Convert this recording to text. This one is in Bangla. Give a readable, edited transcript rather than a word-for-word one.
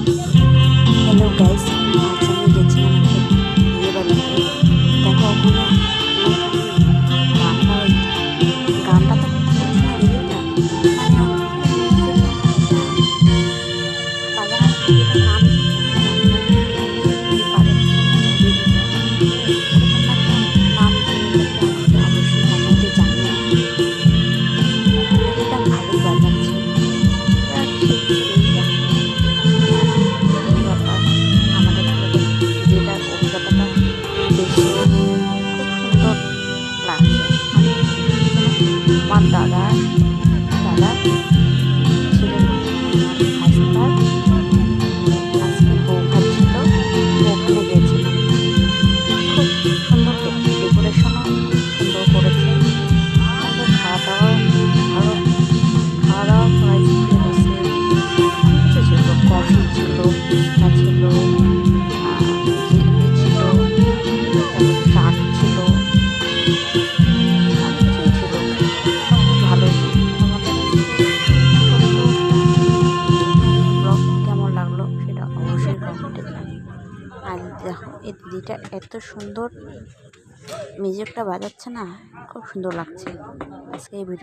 হ্যালো গাইস, আজ আমি গেছিলাম একটা বিয়ে বাড়িতে। দেখো ওখানে গানটা গানটা তো খুব সুন্দর ইয়েটা মানে বাজার বিয়েটার নাম কি জানি না, যদি পারেন এরকম একটা নাম জেনে থাকলে আমাকে অবশ্যই কমেন্টে জানিও। এটা ভালোই বাজাচ্ছে, এবার শিখছে এইটা ব্যাপার। আমাদের যেটার অভিজ্ঞতাটা বেশি খুব সুন্দর লাগছে। আমার দাদা ছেলের ভাইস্তার আজকে বউ ভাত ছিল, ওখানে গিয়েছিলাম। খুব সুন্দর ডেকোরেশনও সুন্দর করেছে, সুন্দর খাওয়া দাওয়া ভালো, খাওয়া দাওয়া করাইছে বসে অনেক কিছু ছিল, কফি ছিল, পিস্তা ছিল, জিলিপি ছিল, তারপর চাট ছিল, অনেক কিছুই ছিল। খুব ভালোই ছিল। আমাদের ছোট্ট ব্লগ কেমন লাগলো সেটা অবশ্যই কমেন্টে জানিও। আর দেখো এই দিদিটা এত সুন্দর মিউজিকটা বাজাচ্ছে না, খুব সুন্দর লাগছে। আজকে এই ভিডিও